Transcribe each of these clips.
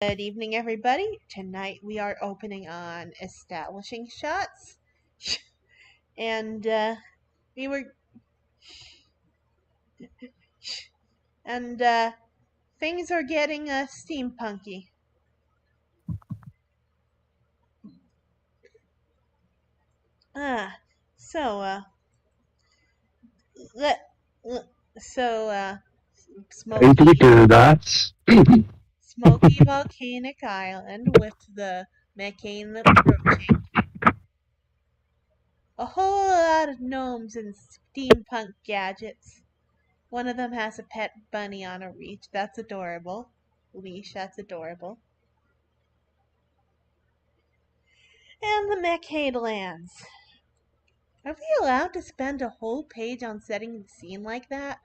Good evening, everybody. Tonight we are opening on establishing shots, and we were and things are getting steampunky. Ah, so let, let- so How do we smoky do that? smoky volcanic island with the mechane approaching. A whole lot of gnomes and steampunk gadgets. One of them has a pet bunny on a That's adorable. Leash. That's adorable. And the mechade lands. Are we allowed to spend a whole page on setting the scene like that?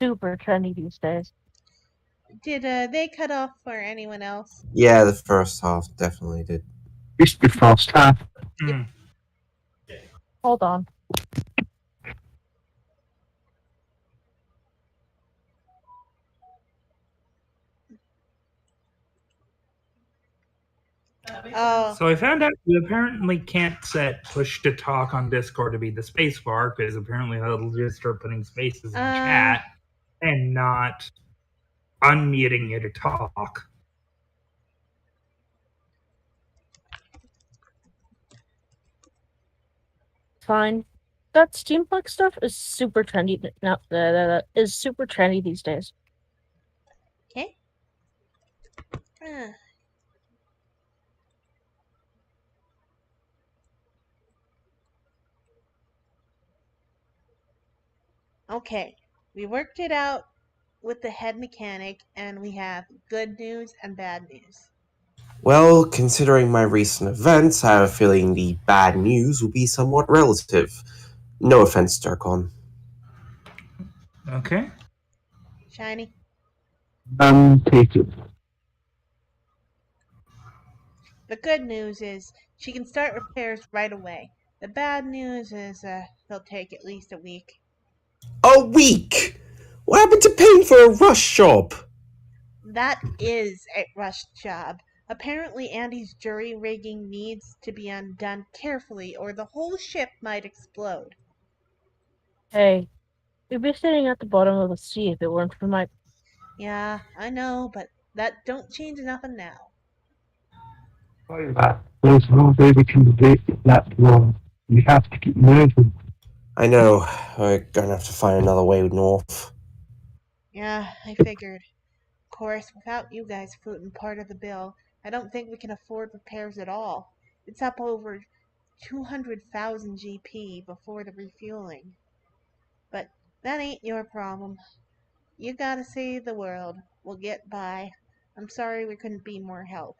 Super trendy these days. Did they cut off for anyone else? Yeah, the first half definitely did. Just the first half. Hold on. Oh. So I found out you apparently can't set push to talk on Discord to be the space bar because apparently that'll just start putting spaces in chat and not unmuting you to talk. Fine. That steampunk stuff is super trendy. No, is super trendy these days. Okay. Okay. We worked it out with the head mechanic, and we have good news and bad news. Well, considering my recent events, I have a feeling the bad news will be somewhat relative. No offense, Darkon. Okay. Shiny. Take it. The good news is she can start repairs right away. The bad news is he'll take at least a week. A week? What happened to paying for a rush job? That is a rush job. Apparently Andy's jury rigging needs to be undone carefully or the whole ship might explode. Hey, we'd be sitting at the bottom of the sea if it weren't for my... Yeah, I know, but that don't change nothing now. Sorry, Matt. There's no way we can debate it that long. We have to keep moving. I know. We're gonna have to find another way north. Yeah, I figured. Of course, without you guys footing part of the bill, I don't think we can afford repairs at all. It's up over 200,000 GP before the refueling. But that ain't your problem. You gotta save the world. We'll get by. I'm sorry we couldn't be more help.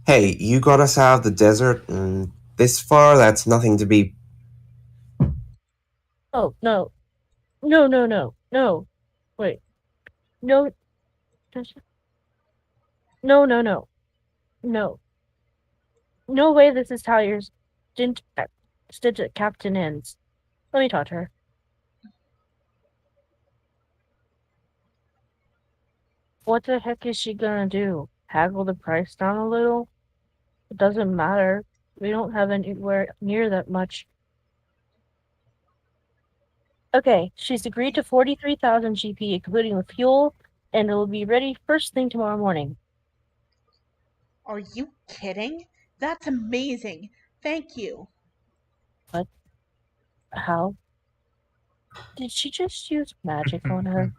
Hey, you got us out of the desert, and this far, that's nothing to be. Oh, no. No. Wait. No. No. No way this is how your stint at Captain ends. Let me talk to her. What the heck is she gonna do? Haggle the price down a little? It doesn't matter. We don't have anywhere near that much. Okay, she's agreed to 43,000 GP, including the fuel, and it'll be ready first thing tomorrow morning. Are you kidding? That's amazing. Thank you. What? How? Did she just use magic on her?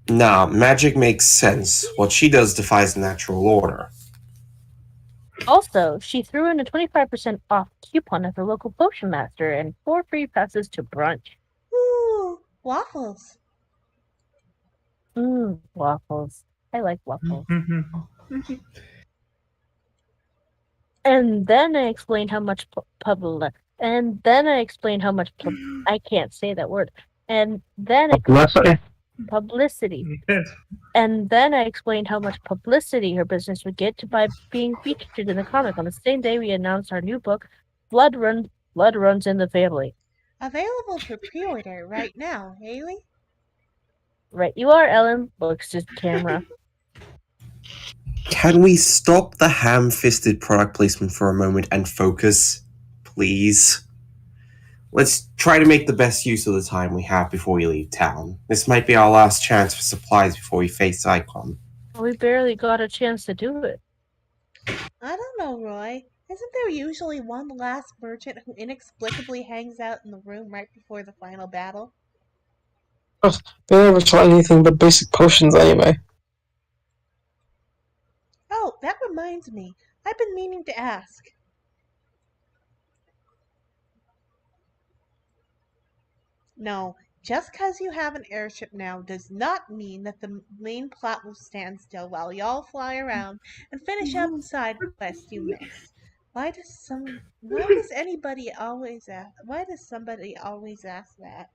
Nah, magic makes sense. What she does defies natural order. Also, she threw in a 25% off coupon at her local potion master and 4 free passes to brunch. Ooh, waffles. Waffles. I like waffles. And then I explained how much I can't say that word. And then publicity. And then I explained how much publicity her business would get by being featured in the comic on the same day we announced our new book, Blood Runs in the Family. Available for pre-order right now, Haley. Right, you are, Ellen. Looks to camera. Can we stop the ham-fisted product placement for a moment and focus? Please? Let's try to make the best use of the time we have before we leave town. This might be our last chance for supplies before we face Icon. We barely got a chance to do it. I don't know, Roy. Isn't there usually one last merchant who inexplicably hangs out in the room right before the final battle? They never sell anything but basic potions anyway. Oh, that reminds me. I've been meaning to ask. No, just because you have an airship now does not mean that the main plot will stand still while y'all fly around and finish up side quests you missed. Why does somebody always ask that?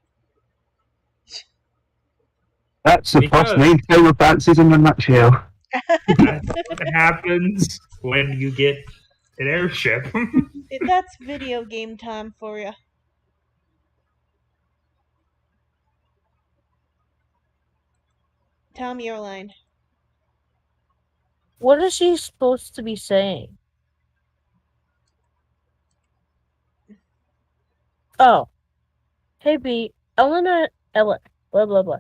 That's the Because- first name Final Fantasy in a nutshell. That's what happens when you get an airship. That's video game time for you. Tell me your line. What is she supposed to be saying? Oh. Hey, B. Ellen, blah, blah, blah.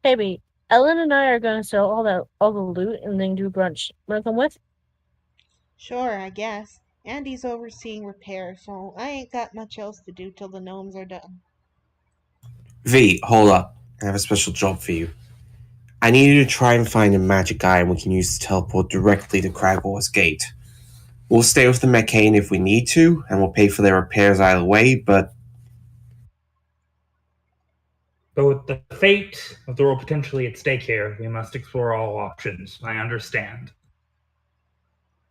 Hey, B. Ellen and I are gonna sell all the loot and then do brunch. Wanna come with? Sure, I guess. Andy's overseeing repairs, so I ain't got much else to do till the gnomes are done. V, hold up. I have a special job for you. I need you to try and find a magic item we can use to teleport directly to Cragwall's Gate. We'll stay with the McCain if we need to, and we'll pay for their repairs either way, but with the fate of the world potentially at stake here, we must explore all options. I understand.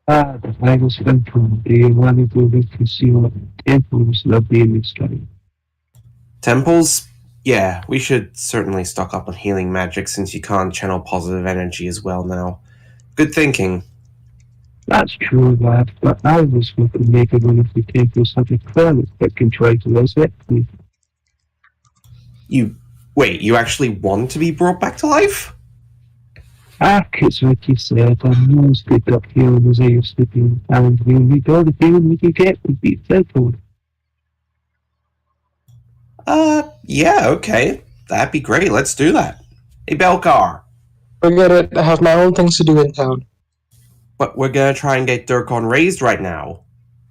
The final symptom. They wanted to see what temples love being this time. temples? Yeah, we should certainly stock up on healing magic since you can't channel positive energy as well now. Good thinking. That's true, lad, but I was hoping maybe one of the temples had a cleric that can try to resurrect me. You actually want to be brought back to life? It's like you said, I'm not as good up healing as I used to be, and we need all the healing we can get would be tenfold. Yeah, okay. That'd be great, let's do that. Hey, Belcar. Forget it, I have my own things to do in town. But we're gonna try and get Durkon raised right now.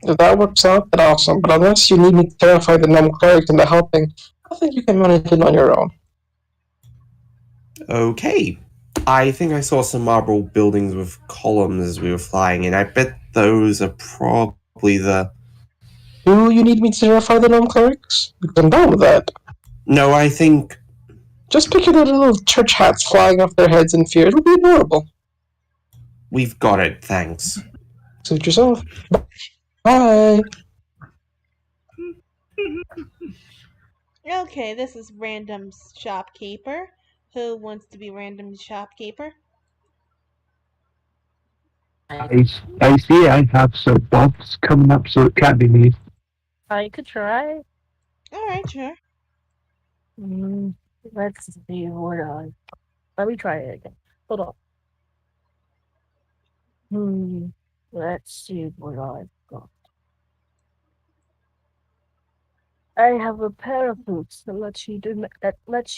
If that works out, then awesome, but unless you need me to terrify the gnome cleric into helping, I think you can manage it on your own. Okay. I think I saw some marble buildings with columns as we were flying in. I bet those are probably the... Do you need me to terrify the gnome clerics? Because I'm down with that. No, I think... Just picture their little church hats flying off their heads in fear. It'll be adorable. We've got it, thanks. Suit yourself. Bye. Okay, this is random shopkeeper. Who wants to be random shopkeeper? I see I have some buffs coming up, so it can't be me. I could try. Alright, sure. Let's see what let me try it again. Hold on. Let's see what I've got. I have a pair of boots that lets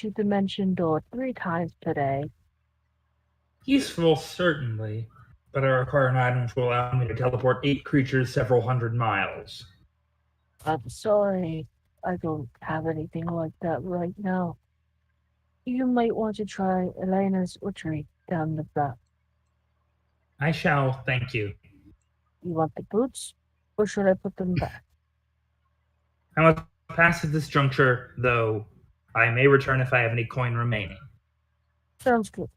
you dimension door 3 times today. Useful, certainly, but I require an item which will allow me to teleport 8 creatures several hundred miles. I'm sorry, I don't have anything like that right now. You might want to try Elena's retreat down the back. I shall, thank you. You want the boots, or should I put them back? I must pass at this juncture, though I may return if I have any coin remaining. Sounds good.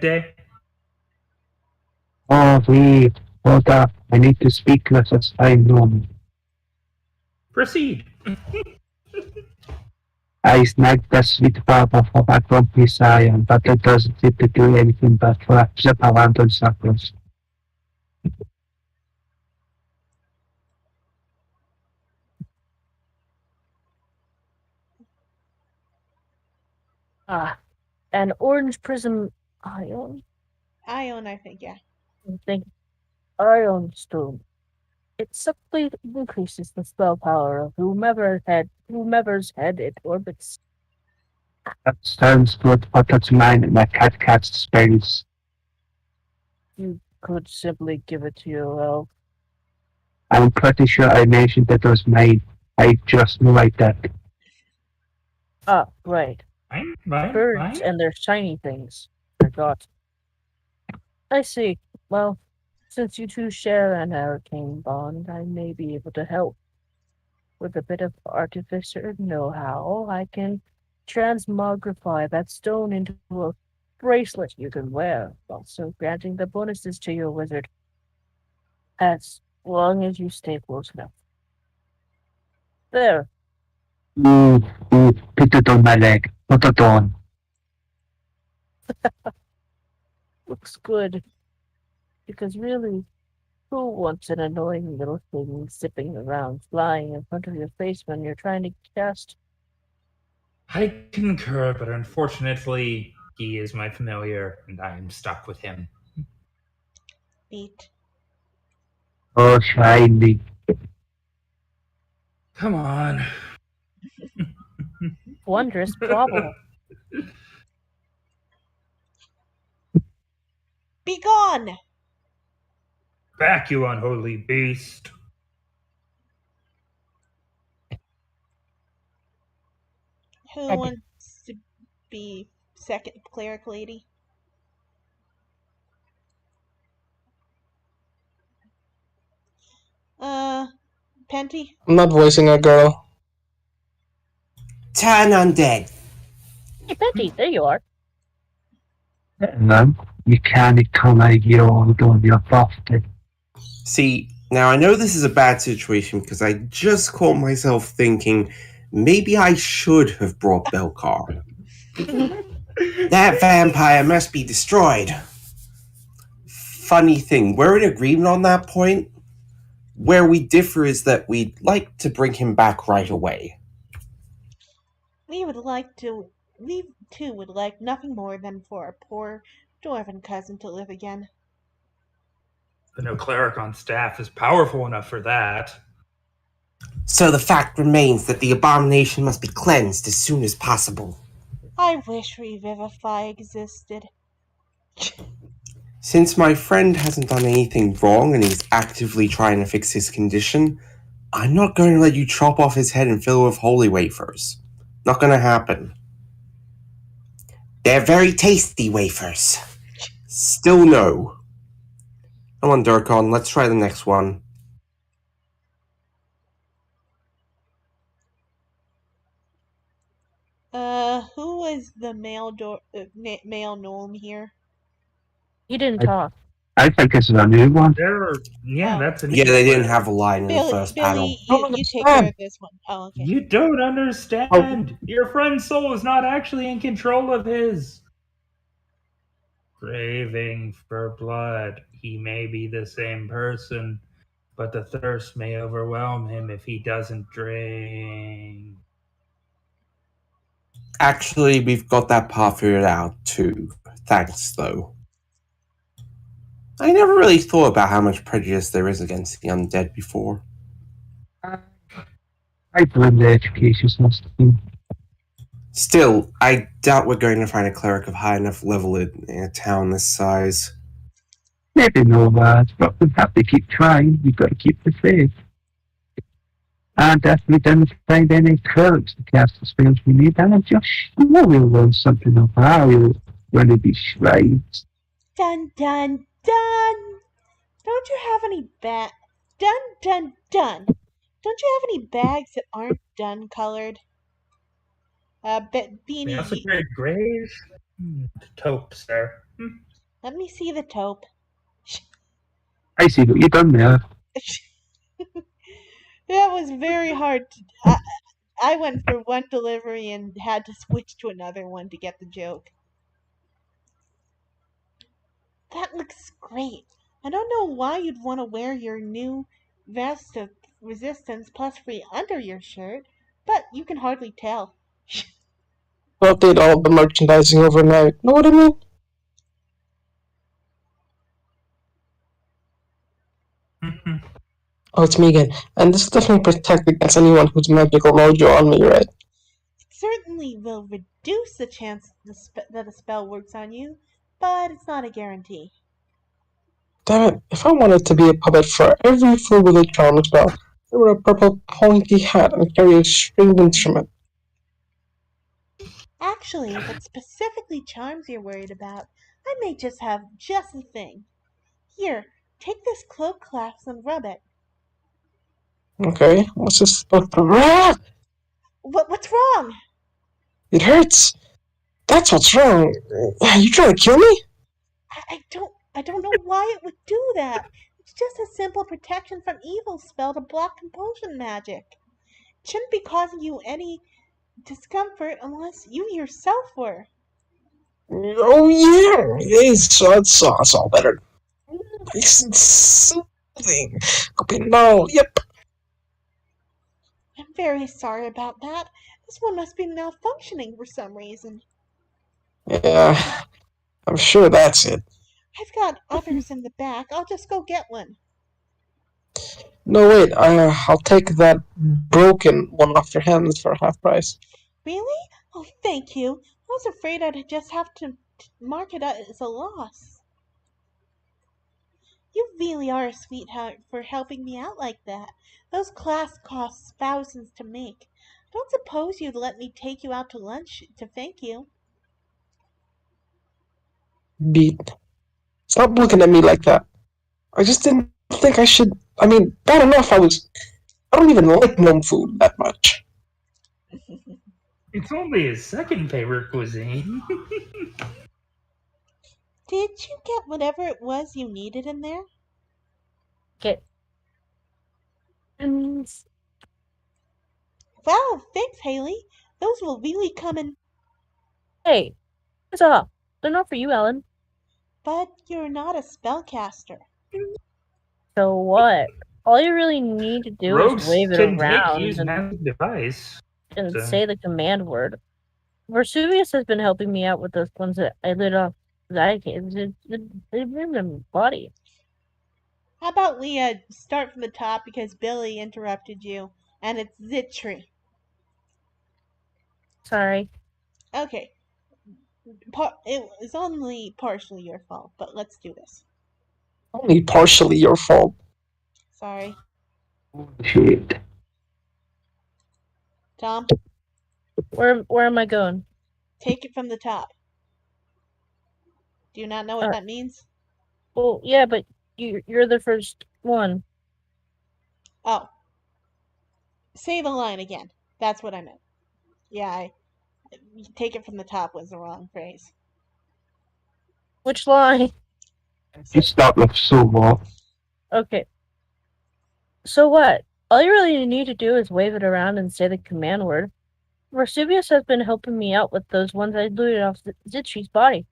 Day. Oh, wait. Hold up. I need to speak with us. I know. Proceed. I snagged the sweet barber for my grumpy scion, but it doesn't seem to do anything but flap zip around on circles. Proceed. I snagged the sweet barber for my grumpy scion, but it doesn't seem to do anything but flap zip around on circles. Proceed. I snagged the sweet barber for my grumpy scion, but it doesn't seem to do anything but flap zip around on circles. An orange prism ion? Ion, I think, yeah. I think ion stone. It subtly increases the spell power of whomever's head it orbits. That sounds good, but that's mine and my cat cat's spells. You could simply give it to your elf. I'm pretty sure I mentioned that was mine. I just know like that. Right. Right. Birds and their shiny things. Forgot. I see. Well, since you two share an arcane bond, I may be able to help. With a bit of artificer know-how, I can transmogrify that stone into a bracelet you can wear, also granting the bonuses to your wizard. As long as you stay close enough. There. Put it on my leg. Put it on. Looks good. Because really, who wants an annoying little thing zipping around, flying in front of your face when you're trying to cast? I concur, but unfortunately, he is my familiar, and I am stuck with him. Neat. Oh, shiny. Come on. Wondrous bauble. Be gone! Back, you unholy beast. Who wants to be second cleric lady? Penty? I'm not voicing a girl. Turn undead. Hey, Betty, there you are. No, you can't come out here all on your birthday. See, now I know this is a bad situation because I just caught myself thinking maybe I should have brought Belcar. That vampire must be destroyed. Funny thing, we're in agreement on that point. Where we differ is that we'd like to bring him back right away. We too would like nothing more than for our poor dwarven cousin to live again. But no cleric on staff is powerful enough for that. So the fact remains that the abomination must be cleansed as soon as possible. I wish Revivify existed. Since my friend hasn't done anything wrong and he's actively trying to fix his condition, I'm not going to let you chop off his head and fill it with holy wafers. Not going to happen. They're very tasty wafers. Still no. Come on, Durkon, let's try the next one. Who is the male gnome here? You didn't talk. I think this is a new one. That's a new Yeah, they didn't player. have a line in the Billy, first panel. you take care of this one. Oh, okay. You don't understand. Your friend's soul is not actually in control of his. Craving for blood. He may be the same person, but the thirst may overwhelm him if he doesn't drink. Actually, we've got that part figured out too. Thanks, though. I never really thought about how much prejudice there is against the undead before. I blame the education system. Still, I doubt we're going to find a cleric of high enough level in a town this size. Maybe no lads, but we have to keep trying. We've got to keep the faith. And if we didn't find any clerics to cast the spells we need, then we'll learn something of how when it be shrines. Dun dun dun! Don't you have any Dun dun dun! Don't you have any bags that aren't dun colored? Beanie. Massacred graves? Taupe, sir. Let me see the taupe. I see what you've done there. That was very hard. I went for one delivery and had to switch to another one to get the joke. That looks great. I don't know why you'd want to wear your new vest of resistance plus free under your shirt, but you can hardly tell. update all the merchandising overnight. Know what I mean? Oh, it's me again. And this will definitely protect against anyone who's magical mojo on me, right? It certainly will reduce the chance that a spell works on you, but it's not a guarantee. Damn it, if I wanted to be a puppet for every fool with a charm spell, I wear a purple pointy hat and carry a stringed instrument. Actually, if it's specifically charms you're worried about, I may just have just the thing. Here, take this cloak clasp and rub it. Okay, what's this supposed to... Ah! What's wrong? It hurts! That's what's wrong! You trying to kill me? I don't know why it would do that. It's just a simple protection from evil spell to block compulsion magic. It shouldn't be causing you any discomfort unless you yourself were. Oh yeah! It's all better. Nice and soothing. Okay, no, yep. I'm very sorry about that. This one must be malfunctioning for some reason. Yeah, I'm sure that's it. I've got others in the back. I'll just go get one. No, wait, I'll take that broken one off your hands for half price. Really? Oh, thank you. I was afraid I'd just have to mark it as a loss. You really are a sweetheart for helping me out like that. Those clasps cost thousands to make. I don't suppose you'd let me take you out to lunch to thank you. Beat. Stop looking at me like that. I just didn't think I should. I mean, bad enough I don't even like gnome food that much. It's only his second favorite cuisine. Did you get whatever it was you needed in there? Get. Wow, thanks, Haley. Those will really come in. Hey, it's off. They're not for you, Ellen. But you're not a spellcaster. So what? All you really need to do Rogues is wave it can around use and, magic device. say the command word. Vesuvius has been helping me out with those ones that I lit off. They've been in body. How about we start from the top because Billy interrupted you, and it's Zitri. Sorry. Okay, it was only partially your fault, but let's do this. Only partially your fault. Sorry. Shit. Tom, Where am I going? take it from the top. Do you not know what that means? Well, yeah, but you're the first one. Oh. Say the line again. That's what I meant. Yeah, take it from the top was the wrong phrase. Which line? You start with so what? Okay. So what? All you really need to do is wave it around and say the command word. Vesuvius has been helping me out with those ones I looted off Zitri's body.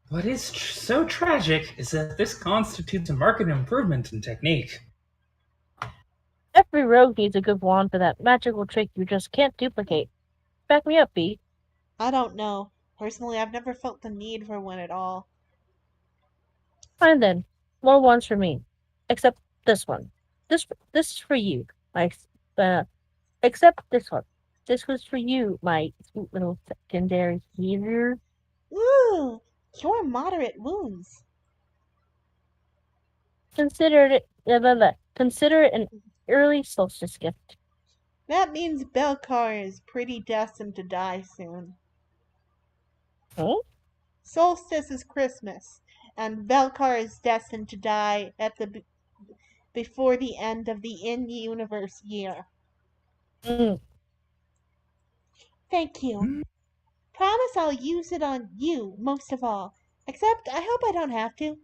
What is so tragic is that this constitutes a marked improvement in technique. Every rogue needs a good wand for that magical trick you just can't duplicate. Back me up, B. I don't know. Personally, I've never felt the need for one at all. Fine then. More wands for me. Except this one. This is for you. Except this one. This was for you, my sweet little secondary healer. Ooh, your moderate wounds. Consider it an early solstice gift. That means Belcar is pretty destined to die soon. Huh? Solstice is Christmas, and Belcar is destined to die before the end of the in-universe year. Mm. Thank you. Promise I'll use it on you most of all. Except I hope I don't have to.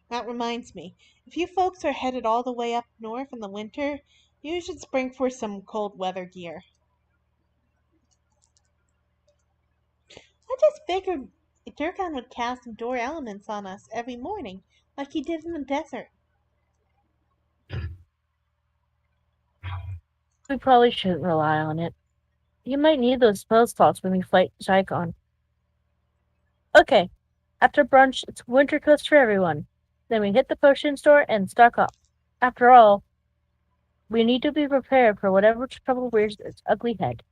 That reminds me, if you folks are headed all the way up north in the winter, you should spring for some cold weather gear. I just figured Durkan would cast some door elements on us every morning, like he did in the desert. We probably shouldn't rely on it. You might need those spell slots when we fight Zykon. Okay, after brunch, it's winter coats for everyone. Then we hit the potion store and stock up. After all, we need to be prepared for whatever trouble rears its ugly head.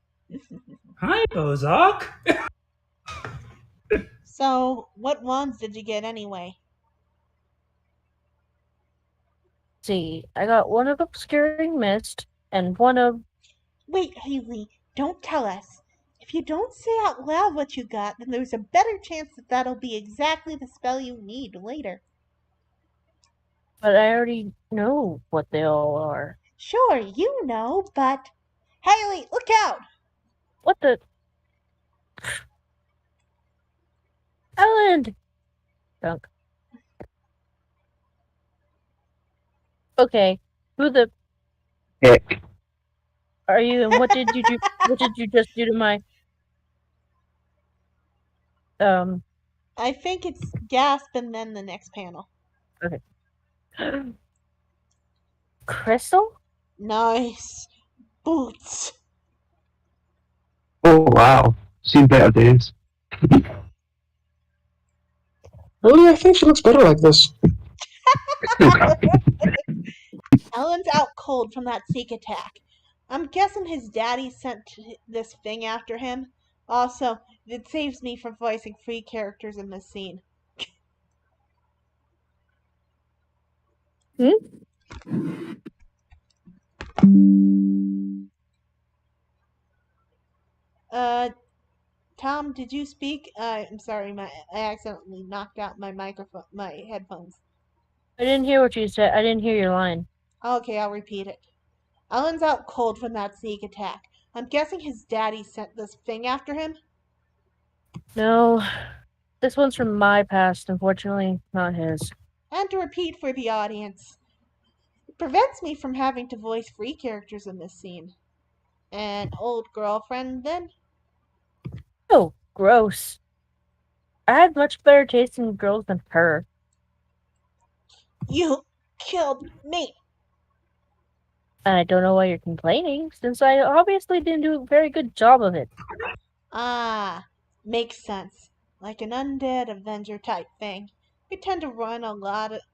Hi, Bozok. So, what wands did you get anyway? See, I got one of Obscuring Mist and one of. Wait, Haley, don't tell us. If you don't say out loud what you got, then there's a better chance that that'll be exactly the spell you need later. But I already know what they all are. Sure, you know, but. Haley, look out! What the? Ellen! Dunk. Okay, who the Heck. are you and what did you do? What did you just do to my. I think it's gasp and then the next panel. Crystal? Nice. Boots. Oh, wow. Seen better days. Really, I think she looks better like this. Ellen's out cold from that sneak attack. I'm guessing his daddy sent this thing after him. Also, it saves me from voicing free characters in this scene. Tom, did you speak? I'm sorry, I accidentally knocked out my microphone, my headphones. I didn't hear what you said. I didn't hear your line. Okay, I'll repeat it. Ellen's out cold from that sneak attack. I'm guessing his daddy sent this thing after him? No, this one's from my past, unfortunately, not his. And to repeat for the audience, it prevents me from having to voice free characters in this scene. An old girlfriend, then? Oh, gross. I had much better taste in girls than her. You killed me! And I don't know why you're complaining, since I obviously didn't do a very good job of it. Ah, makes sense. Like an undead Avenger type thing. We tend to run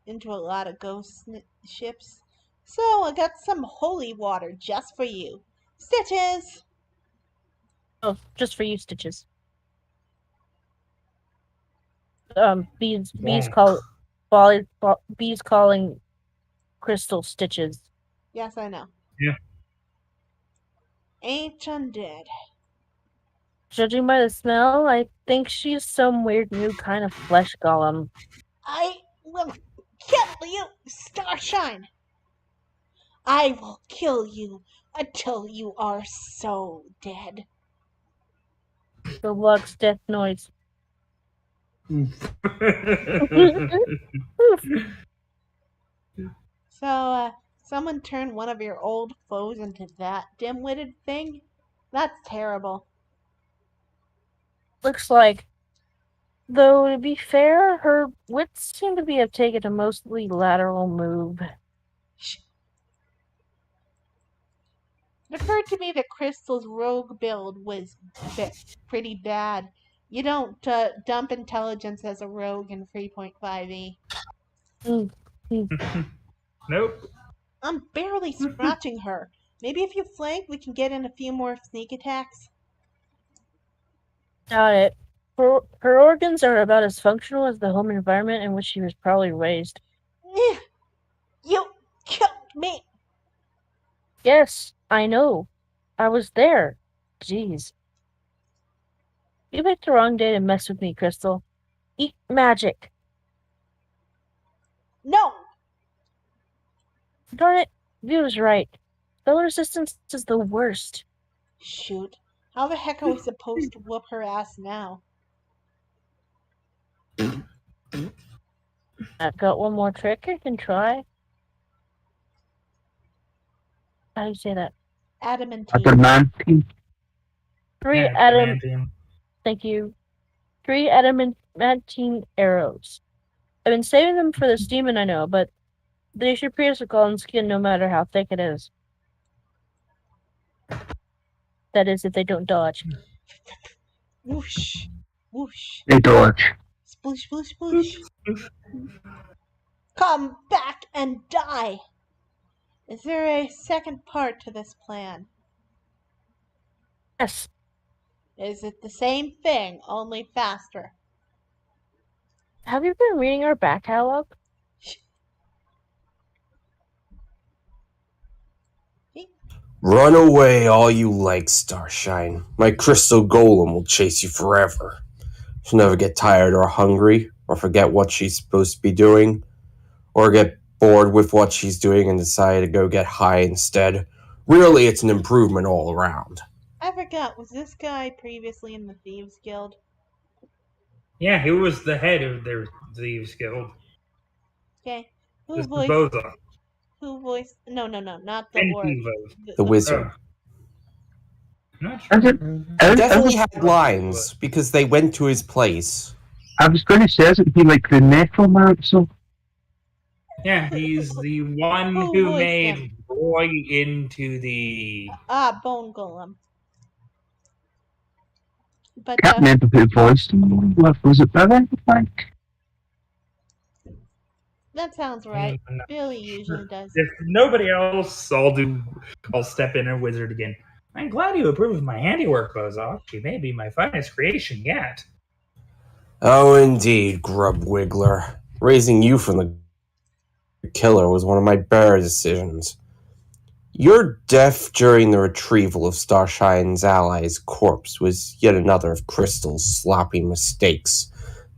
into a lot of ghost ships. So I got some holy water just for you. Stitches! Oh, just for you, Stitches. Bees calling Crystal Stitches. Yes, I know. Yeah. Ain't undead. Judging by the smell, I think she's some weird new kind of flesh golem. I will kill you, Starshine! I will kill you until you are so dead. The Lux death noise. So, someone turned one of your old foes into that dim-witted thing? That's terrible. Looks like. Though, to be fair, her wits seem to have taken a mostly lateral move. It occurred to me that Crystal's rogue build was pretty bad. You don't dump intelligence as a rogue in 3.5e. Nope. I'm barely scratching her. Maybe if you flank, we can get in a few more sneak attacks. Got it. Her organs are about as functional as the home environment in which she was probably raised. You killed me! Yes, I know. I was there. Jeez. You picked the wrong day to mess with me, Crystal. Eat magic. No! Darn it, View was right. Spell resistance is the worst. Shoot. How the heck are we supposed to whoop her ass now? I've got one more trick I can try. How do you say that? Adamantine. Adamantine. Thank you. 3 adamantine arrows. I've been saving them for the demon, I know, but they should pierce a golem skin no matter how thick it is. That is, if they don't dodge. Whoosh, whoosh, They dodge. sploosh, sploosh, sploosh. Come back and die! Is there a second part to this plan? Yes. Is it the same thing, only faster? Have you been reading our back catalog? Run away all you like, Starshine. My crystal golem will chase you forever. She'll never get tired or hungry, or forget what she's supposed to be doing, or get bored with what she's doing and decide to go get high instead. Really, it's an improvement all around. I forgot, was this guy previously in the Thieves Guild? Yeah, he was the head of their Thieves Guild. Okay. Mr. Boza. Who voiced? No, not the And orc. Evo. The wizard. I'm not sure. Definitely had lines, because they went to his place. I was going to say, isn't he like the necromancer? Yeah, he's the one Who who voiced made him? Roy into the... Bone Golem. But, Can't remember who voiced him. What was it? Billy? Like, that sounds right. I'm not Billy usually does. If nobody else, I'll step in and wizard again. I'm glad you approve of my handiwork, Bozok. She may be my finest creation yet. Oh, indeed, Grub Wiggler. Raising you from the killer was one of my better decisions. Your death during the retrieval of Starshine's ally's corpse was yet another of Crystal's sloppy mistakes,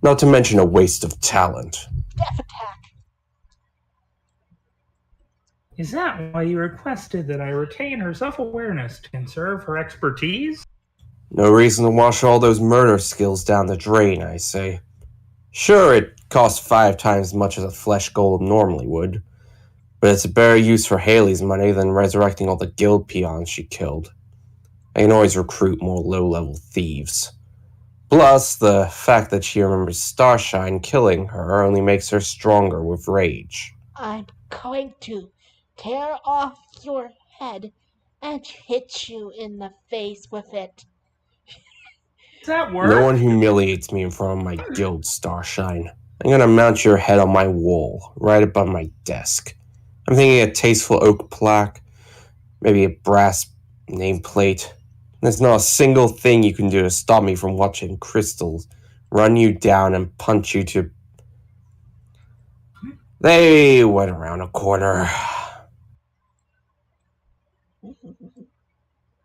not to mention a waste of talent. Death attack. Is that why you requested that I retain her self-awareness to conserve her expertise? No reason to wash all those murder skills down the drain, I say. Sure, it costs 5 times as much as a flesh golem normally would, but it's a better use for Haley's money than resurrecting all the guild peons she killed. I can always recruit more low-level thieves. Plus, the fact that she remembers Starshine killing her only makes her stronger with rage. I'm going to tear off your head and hit you in the face with it. Does that work? No one humiliates me in front of my guild, Starshine. I'm gonna mount your head on my wall, right above my desk. I'm thinking a tasteful oak plaque, maybe a brass nameplate. There's not a single thing you can do to stop me from watching Crystals run you down and punch you to... They went around a corner.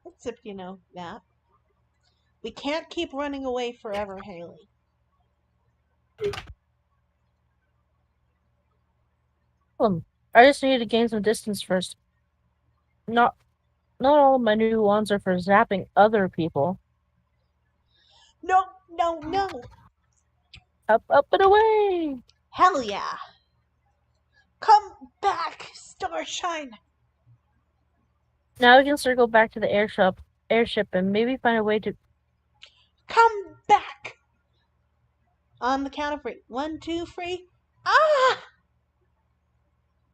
Except you know that. We can't keep running away forever, Haley. I just need to gain some distance first. Not all of my new wands are for zapping other people. No! Up and away! Hell yeah! Come back, Starshine! Now we can circle back to the airship and maybe find a way to... Come back! On the count of 3. 1, 2, 3. Ah!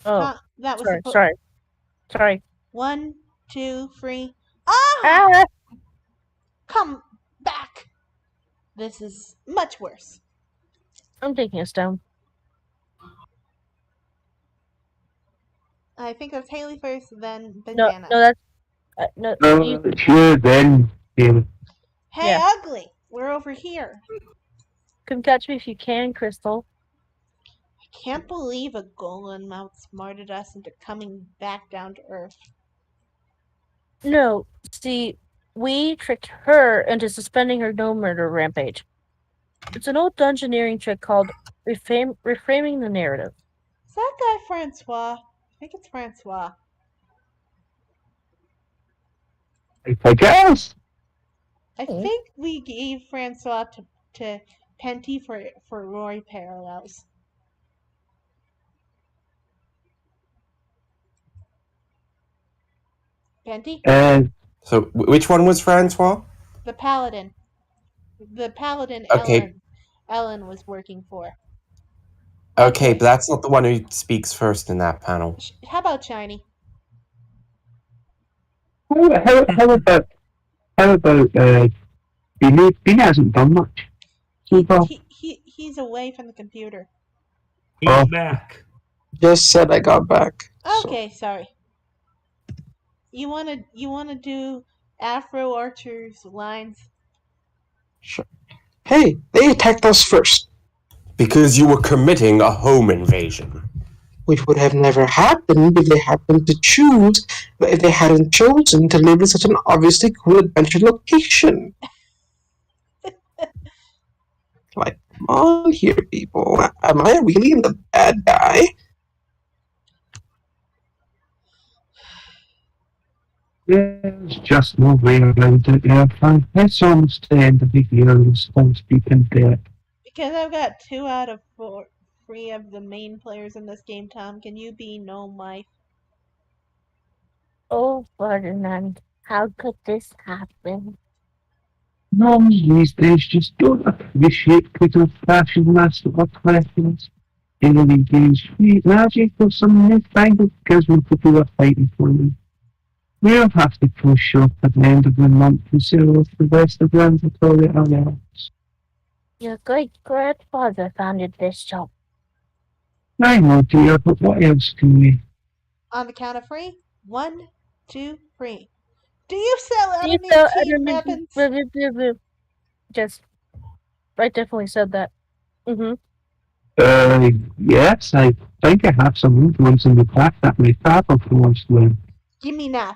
Oh, that was sorry. 1, 2, 3. Ah! Ah! Come back! This is much worse. I'm taking us down. I think that's Haley first, then No, Bandana. that's... no, it's you then. Haley. Hey, Yeah. Ugly! We're over here. Come catch me if you can, Crystal. I can't believe a golem outsmarted us into coming back down to Earth. No, see, we tricked her into suspending her gnome murder rampage. It's an old dungeoneering trick called reframing the narrative. Is that guy Francois? I think it's Francois. I guess. I think we gave Francois to Penty for Roy parallels. Penty? So, which one was Francois? The Paladin. The Paladin Okay. Ellen was working for. Okay, but that's not the one who speaks first in that panel. How about Shiny? How about Beanie hasn't done much so far. He's away from the computer. He's Oh. back. Just said I got back. Okay, sorry. You wanna do Afro Archer's lines? Sure. Hey, they attacked us first, Because you were committing a home invasion. which would have never happened if they hadn't chosen to live in such an obviously cool adventure location. Like, come on here, people. Am I really the bad guy? There's just no way around it, Airfan. It's almost the end of the year and supposed to be dead. Because I've got 2 out of 3 of the main players in this game, Tom. Can you be Gnome Life? Oh, Ferdinand, how could this happen? Gnomes these days just don't appreciate good old-fashioned masterful questions. In any games, sweet magic or some newfangled gizmo people are fighting for them. We'll have to push up at the end of the month and zero if the rest of Lansatory are else. Your great-grandfather founded this shop. I know, dear, but what else can we? On the count of 3, 1, 2, 3. Do you sell Do you enemy sell team enemy- weapons? Just, I definitely said that. Mm-hmm. Yes, I think I have some influence in the class that may travel towards them. Give me now.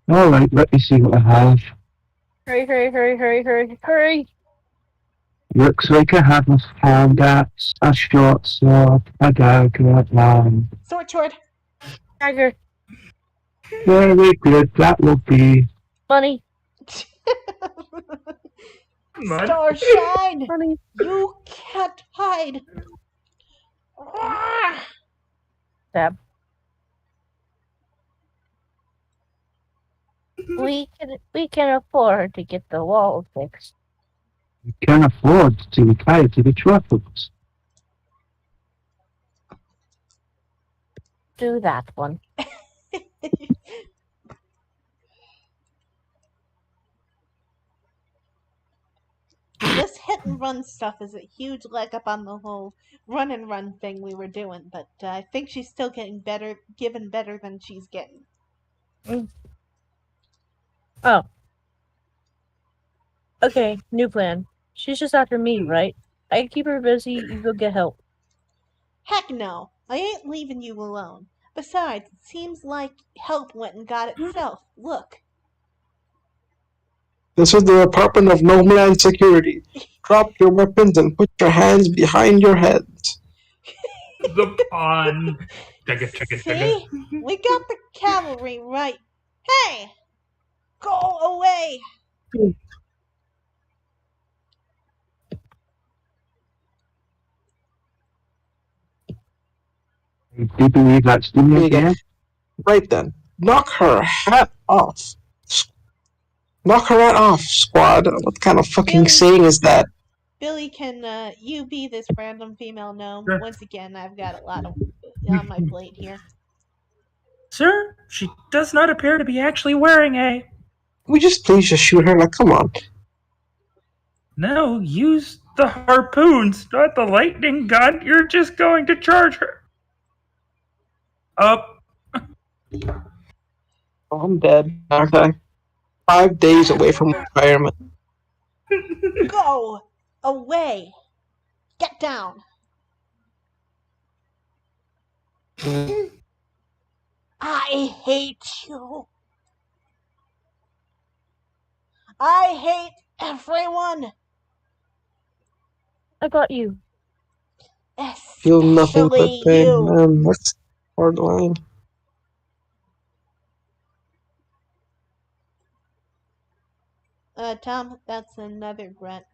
Alright, let me see what I have. Hurry. Looks like I have a hand axe, a short sword, a dagger, and... Sword. Tiger, Very good, that will be... bunny, Mud. Star shine. bunny. You can't hide. Ah! Stab. We can afford to get the wall fixed. You can afford to retire to the tropics. Do that one. This hit and run stuff is a huge leg up on the whole run and run thing we were doing, but I think she's still getting better, given better than she's getting. Oh. Okay, new plan. She's just after me, right? I can keep her busy, you go get help. Heck no, I ain't leaving you alone. Besides, it seems like help went and got itself. Look. This is the Department of Homeland Security. Drop your weapons and put your hands behind your heads. The pun. Chugga. See? We got the cavalry right. Hey! Go away! Do you believe that's the Me again? again. Right then, knock her hat off. Knock her hat off, squad. What kind of fucking Billy. saying is that? Billy, can you be this random female gnome? Sure. Once again, I've got a lot on my plate here. Sir, she does not appear to be actually wearing a... We just please just shoot her, like, come on. No, use the harpoons, not the lightning gun. You're just going to charge her. Up. Oh, I'm dead, aren't I? 5 days away from retirement. Go away! Get down! I hate you! I hate everyone! I got you. Feel nothing but Especially pain. you! Man, that's hard line. Tom, that's another grunt.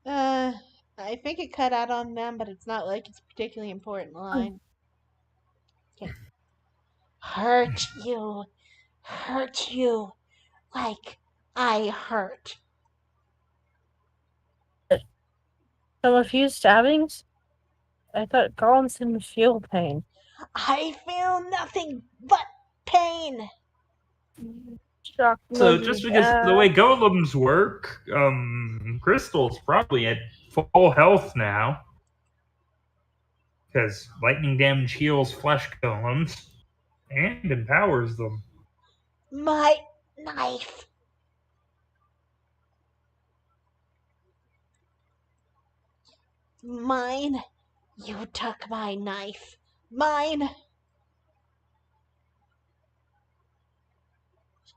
I think it cut out on them, but it's not like it's a particularly important line. Okay. Hurt you, like I hurt. From a few stabbings? I thought golems didn't feel pain. I feel nothing but pain. Shock So movie. just because of the way golems work, Crystal's probably at full health now. Because lightning damage heals flesh golems and empowers them. My knife. Mine. You took my knife. Mine.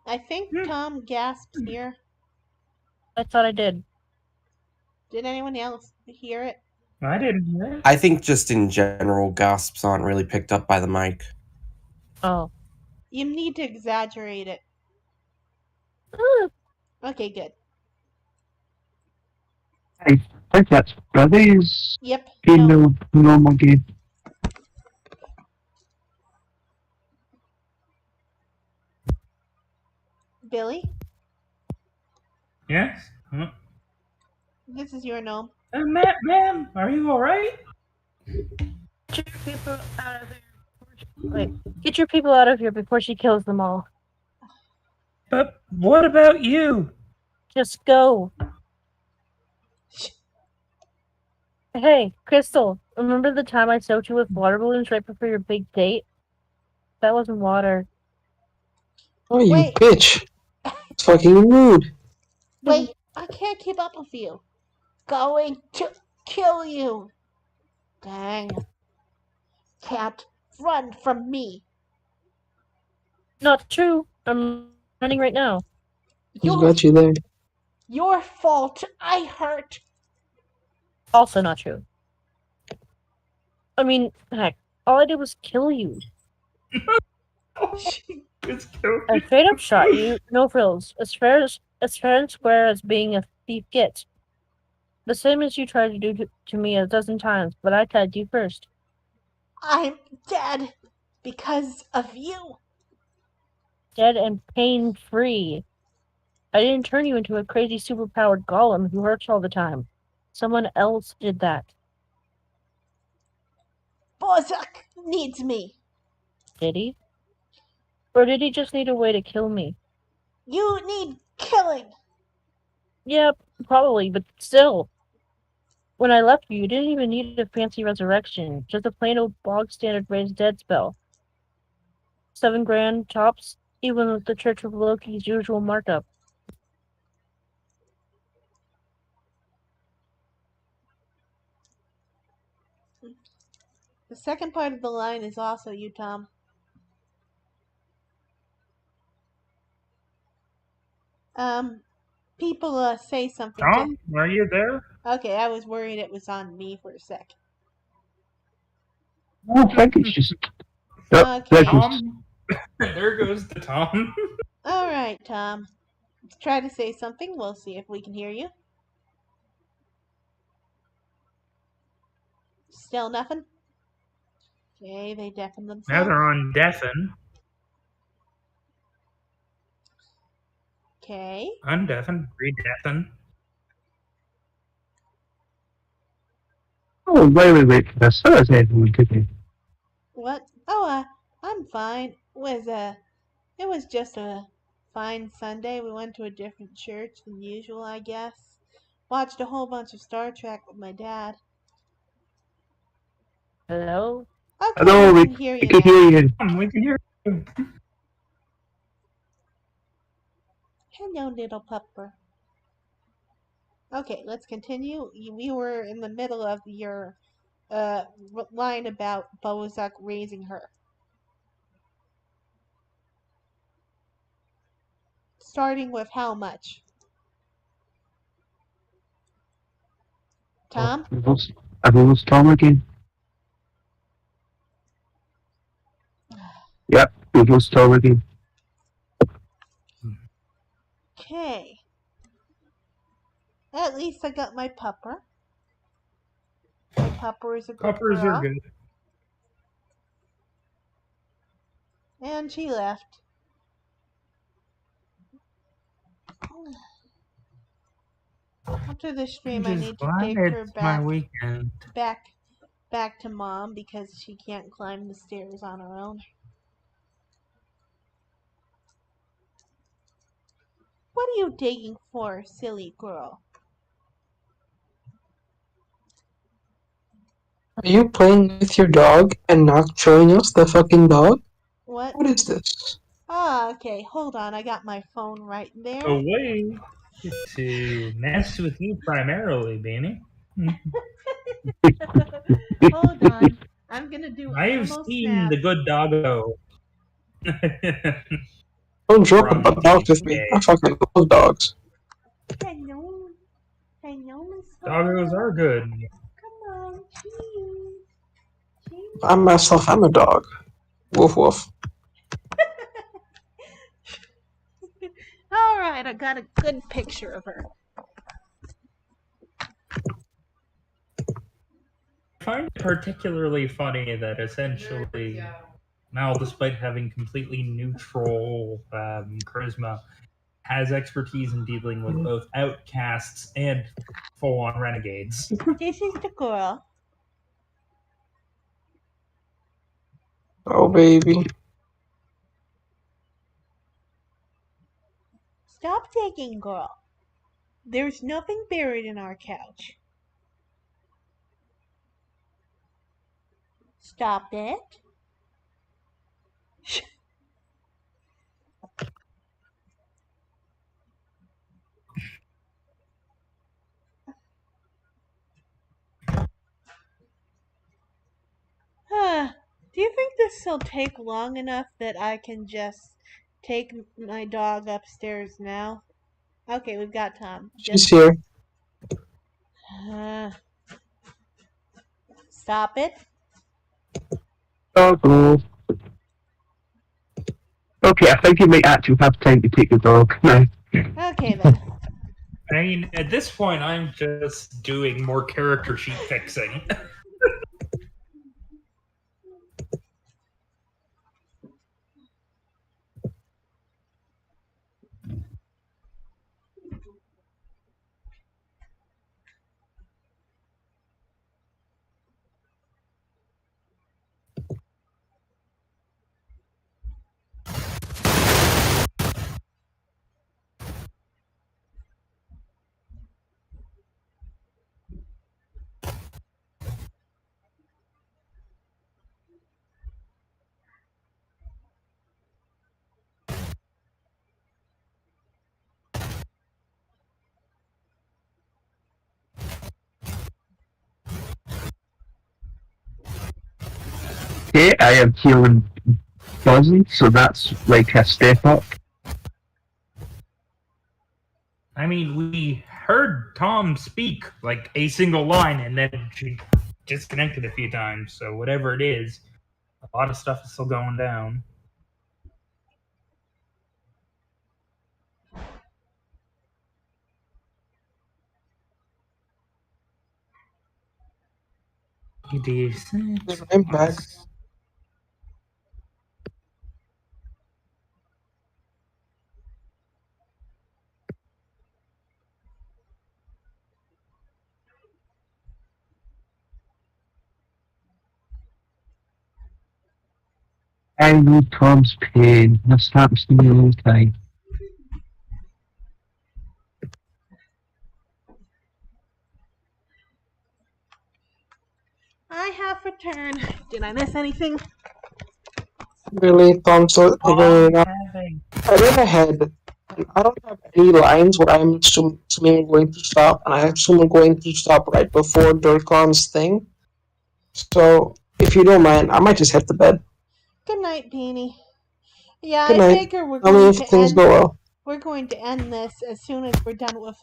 I think Tom gasps here. I thought I did. Did anyone else hear it? I didn't hear it. I think just in general, gasps aren't really picked up by the mic. Oh. You need to exaggerate it. Ah, Okay, good. I think that's brothers Yep. in No. the normal game. Billy, Yes? Huh? this is your gnome. Ma'am, are you alright? get your people out of there. Wait, get your people out of here before she kills them all. But what about you? Just go. Hey, Crystal, remember the time I soaked you with water balloons right before your big date? That wasn't water. Oh, you Wait. bitch. It's fucking rude. Wait, I can't keep up with you. Going to kill you. Dang. Can't run from me. Not true. I'm running right now. Who's got you there? Your fault. I hurt. Also not true. I mean, heck, all I did was kill you. It's killed I me. straight up shot you, no frills. As fair and square as being a thief gets. The same as you tried to do to me a dozen times, but I tagged you first. I'm dead because of you. Dead and pain-free. I didn't turn you into a crazy superpowered golem who hurts all the time. Someone else did that. Bozak needs me. Did he? Or did he just need a way to kill me? You need killing. Yeah, probably, but still. When I left you, you didn't even need a fancy resurrection, just a plain old bog standard raised dead spell. 7 grand tops, even with the Church of Loki's usual markup. The second part of the line is also you, Tom. People say something. Tom, are you there? Okay, I was worried it was on me for a sec. I think it's just. Oh, Okay. there's just. Tom? There goes the Tom. All right, Tom. Let's try to say something. We'll see if we can hear you. Still nothing? Okay, they deafened Now themselves. they're on deafen. Okay. Undeafen, redeafen. Oh, wait. That's so is everyone today. What? Oh, I'm fine. It was just a fine Sunday. We went to a different church than usual, I guess. Watched a whole bunch of Star Trek with my dad. Hello? Okay, Hello, we we can hear we you can now. hear you. We can hear you. Hello, little pupper. Okay, let's continue. We were in the middle of your line about Bozak raising her. Starting with how much? Tom? I've lost Tom again. Yep, we've lost Tom again. Okay. At least I got my pupper. My pupper is a good Puppers girl. are good. And she left. After the stream, I Just need to glad take her it's my back weekend. back to Mom because she can't climb the stairs on her own. What are you digging for, silly girl? Are you playing with your dog and not showing us the fucking dog? What? What is this? Ah, okay, hold on. I got my phone right there. A way to mess with you primarily, Beanie. Hold on. I'm gonna do I've animal seen snap. the good doggo. Don't joke From about dogs with me. I fucking love dogs. Hello. Hello, Miss Doggos are good. Come on, cheese. Cheese. I myself am a dog. Woof woof. Alright, I got a good picture of her. I find it particularly funny that essentially, Mal, despite having completely neutral charisma, has expertise in dealing with both outcasts and full-on renegades. This is the girl. Oh baby. Stop digging, girl. There's nothing buried in our couch. Stop it. Do you think this will take long enough that I can just take my dog upstairs now? Okay, we've got Tom. She's here. Stop it. Doggo. Okay, I think you might actually have time to take the dog now. Okay then. I mean, at this point, I'm just doing more character sheet fixing. Okay, I am healing Fuzzy, so that's like a step up. I mean, we heard Tom speak like a single line, and then she disconnected a few times. So whatever it is, a lot of stuff is still going down. I'm back. I need Tom's pain. This happens to me all the time. I have returned. Did I miss anything? Really, Tom, so I read ahead. And I don't have any lines where I'm assuming I'm going to stop, and I assume I'm going to stop right before Durkon's thing. So, if you don't mind, I might just head to bed. Good night, Beanie. Yeah, Good I night. figure we're Tell me going if to things end. go well. We're going to end this as soon as we're done with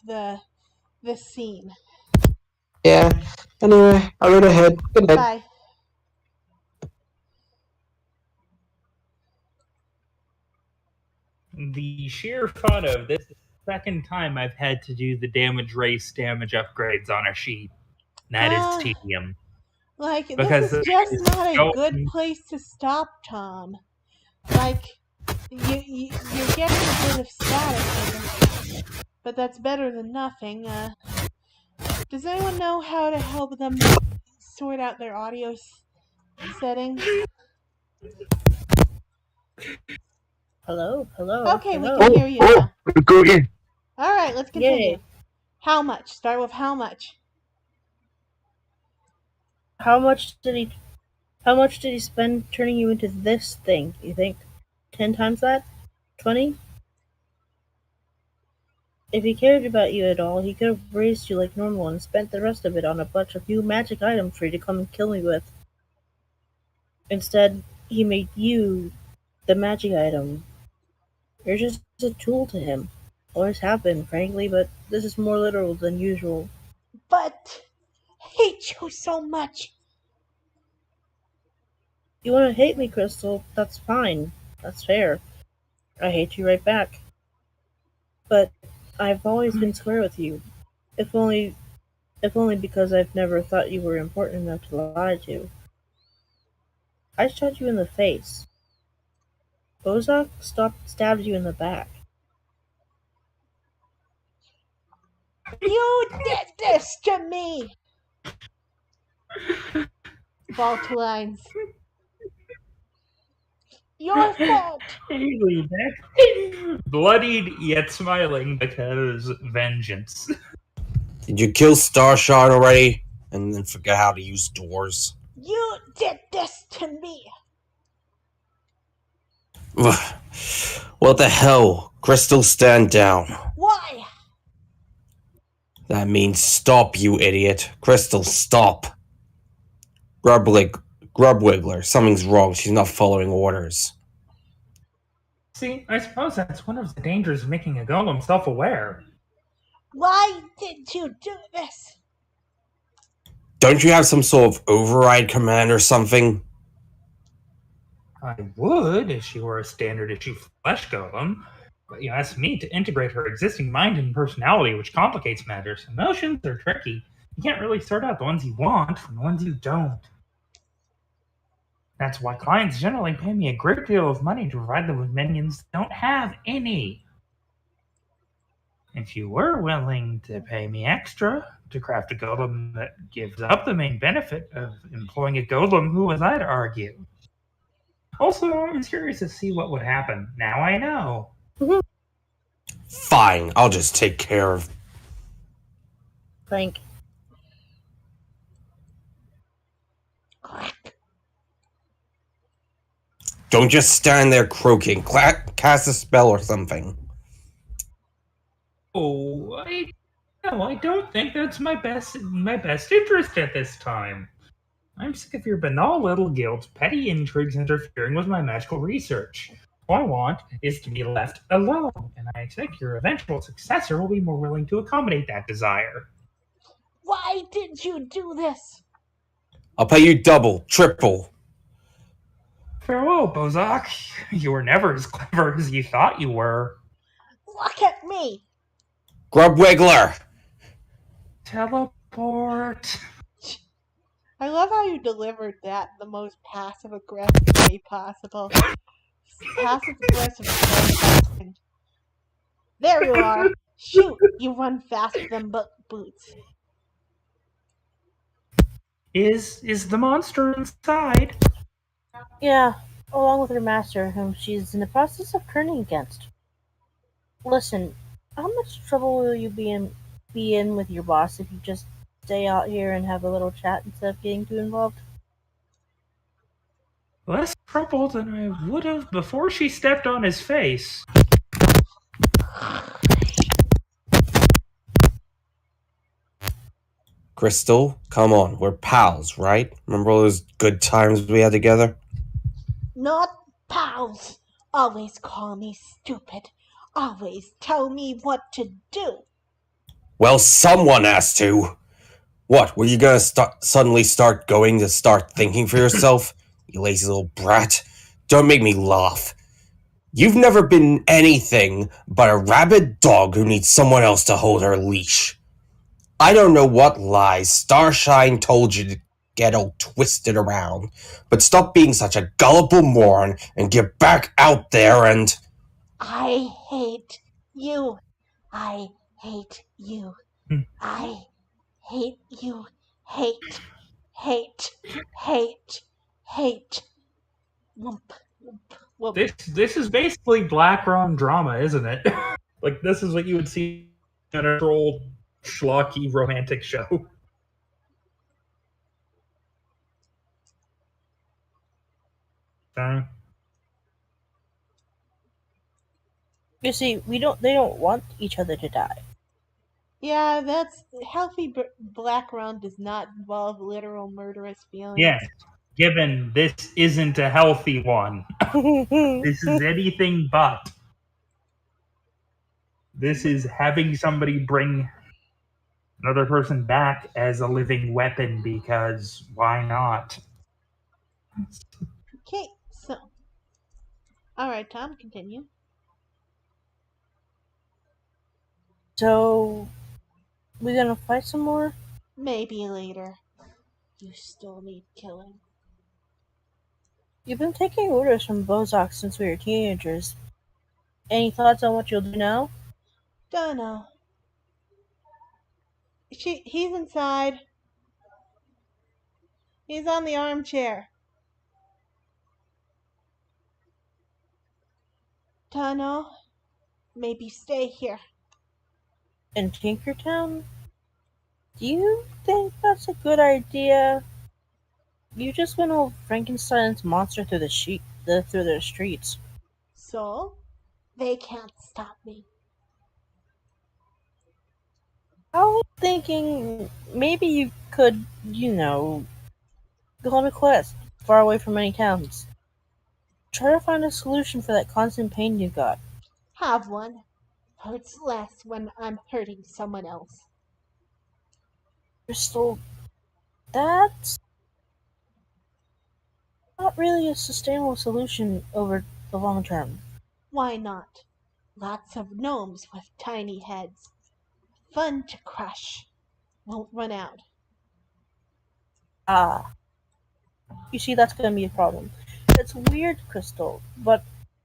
this scene. Yeah. Anyway, I read ahead. Good night. Bye. The sheer fun of this is the second time I've had to do the damage race damage upgrades on a sheet. That is tedium. Like, Because this is there just is not a no- good place to stop, Tom. Like, you're getting a bit of static, but that's better than nothing. Does anyone know how to help them sort out their audio settings. Hello? Okay, we can hear you now. Go in. All right, let's continue. Yay. How much? Start with how much? How much did he spend turning you into this thing, you think? 10 times that? 20? If he cared about you at all, he could have raised you like normal and spent the rest of it on a bunch of new magic items for you to come and kill me with. Instead, he made you the magic item. You're just a tool to him. Always have been, frankly, but this is more literal than usual. But I hate you so much. You want to hate me, Crystal? That's fine. That's fair. I hate you right back. But I've always been square with you. If only because I've never thought you were important enough to lie to. I shot you in the face. Bozak stabbed you in the back. You did this to me. Fault lines. Your fault. Haley, bloodied yet smiling because vengeance. Did you kill Starshine already? And then forget how to use doors? You did this to me. What the hell? Crystal, stand down. Why? That means stop, you idiot. Crystal, stop. Grubwiggler, something's wrong. She's not following orders. See, I suppose that's one of the dangers of making a golem self-aware. Why did you do this? Don't you have some sort of override command or something? I would if she were a standard issue flesh golem, but you asked me to integrate her existing mind and personality, which complicates matters. Emotions are tricky. You can't really sort out the ones you want from the ones you don't. That's why clients generally pay me a great deal of money to provide them with minions that don't have any. If you were willing to pay me extra to craft a golem that gives up the main benefit of employing a golem, who was I to argue? Also, I was curious to see what would happen. Now I know. Fine, I'll just take care of... Frank. Don't just stand there croaking. Cast a spell or something. Oh, I don't think that's my best interest at this time. I'm sick of your banal little guilt, petty intrigues interfering with my magical research. All I want is to be left alone, and I expect your eventual successor will be more willing to accommodate that desire. Why did you do this? I'll pay you double, triple. Farewell, Bozak. You were never as clever as you thought you were. Look at me. Grubwiggler! Teleport. I love how you delivered that the most passive-aggressive way possible. Passive-aggressive protesting. There you are. Shoot, you run faster than boots. Is the monster inside? Yeah, along with her master, whom she's in the process of turning against. Listen, how much trouble will you be in with your boss if you just stay out here and have a little chat instead of getting too involved? Less trouble than I would have before she stepped on his face. Crystal, come on, we're pals, right? Remember all those good times we had together? Not pals. Always call me stupid. Always tell me what to do. Well, someone has to. What, were you gonna suddenly start thinking for yourself? You lazy little brat. Don't make me laugh. You've never been anything but a rabid dog who needs someone else to hold her leash. I don't know what lies Starshine told you to get all twisted around, but stop being such a gullible moron and get back out there and... I hate you. I hate you. I hate you. Hate Hate, hate, hate. Whoomp, whoomp, whoomp. This is basically black rom drama, isn't it? Like this is what you would see in a troll schlocky romantic show. You see, they don't want each other to die. Yeah, that's healthy. Black rum does not involve literal murderous feelings. Yes, given this isn't a healthy one. This is anything but. This is having somebody bring another person back as a living weapon because why not? Okay, so. Alright, Tom, continue. So, we gonna fight some more? Maybe later. You still need killing. You've been taking orders from Bozak since we were teenagers. Any thoughts on what you'll do now? Don't know. He's inside. He's on the armchair. Don't know. Maybe stay here. In Tinkertown? Do you think that's a good idea? You just went all Frankenstein's monster through through their streets. So, they can't stop me. I was thinking maybe you could, go on a quest far away from any towns. Try to find a solution for that constant pain you've got. Have one. Hurts less when I'm hurting someone else. Crystal, that's not really a sustainable solution over the long term. Why not? Lots of gnomes with tiny heads. Fun to crush. Won't run out. Ah, you see, that's going to be a problem. It's weird, Crystal, but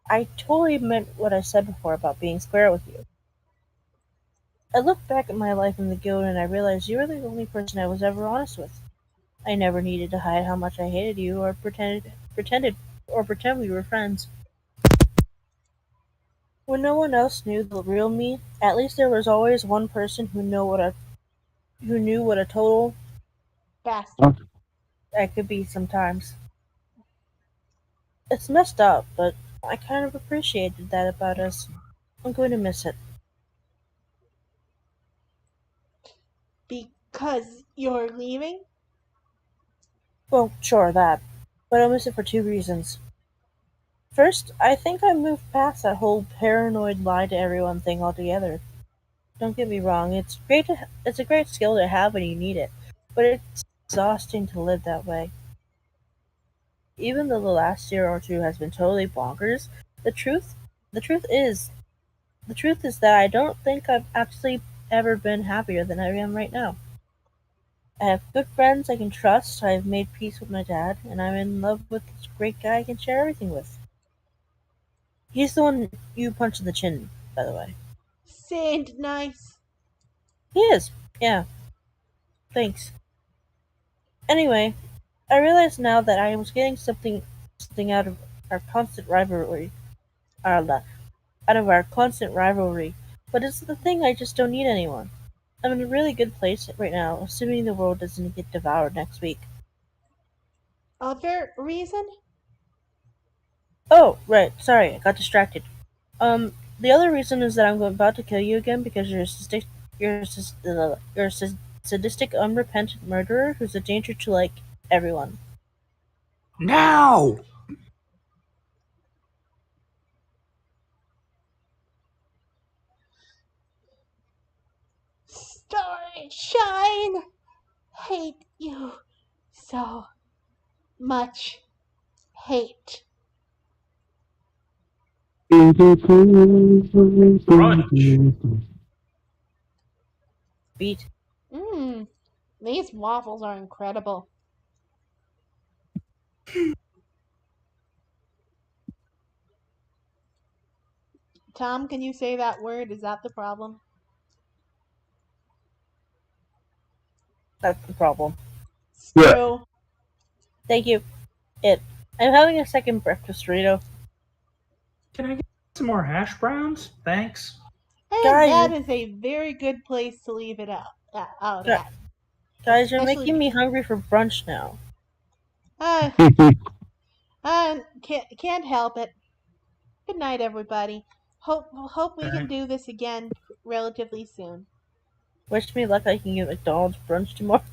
I totally meant what I said before about being square with you. I look back at my life in the guild and I realized you were the only person I was ever honest with. I never needed to hide how much I hated you or pretend we were friends. When no one else knew the real me, at least there was always one person who knew what a total Bastard. I could be sometimes. It's messed up, but I kind of appreciated that about us. I'm going to miss it. Because you're leaving? Well, sure, that. But I'll miss it for two reasons. First, I think I moved past that whole paranoid lie to everyone thing altogether. Don't get me wrong, it's a great skill to have when you need it, but it's exhausting to live that way. Even though the last year or two has been totally bonkers, the truth the truth is the truth is that I don't think I've actually ever been happier than I am right now. I have good friends I can trust, I've made peace with my dad, and I'm in love with this great guy I can share everything with. He's the one you punched in the chin, by the way. Seemed nice. He is, yeah, thanks. Anyway, I realize now that I was getting something out of our constant rivalry. Uh, Out of our constant rivalry. But it's the thing I just don't need anyone. I'm in a really good place right now, assuming the world doesn't get devoured next week. Other reason? Oh, right, sorry, I got distracted. The other reason is that about to kill you again because you're a sadistic, unrepentant murderer who's a danger to, like, everyone. Now! Starshine! Hate you so much. Hate. Beat. Mmm, these waffles are incredible. Tom, can you say that word? Is that the problem? That's the problem. Screw. Thank you. I'm having a second breakfast burrito. Can I get some more hash browns? Thanks. I think Guys, that is a very good place to leave it out Gu- at. guys, you're Especially making me hungry for brunch now. uh, can't help it. Good night, everybody. Hope we can Alright. do this again relatively soon. Wish me luck I can get McDonald's brunch tomorrow.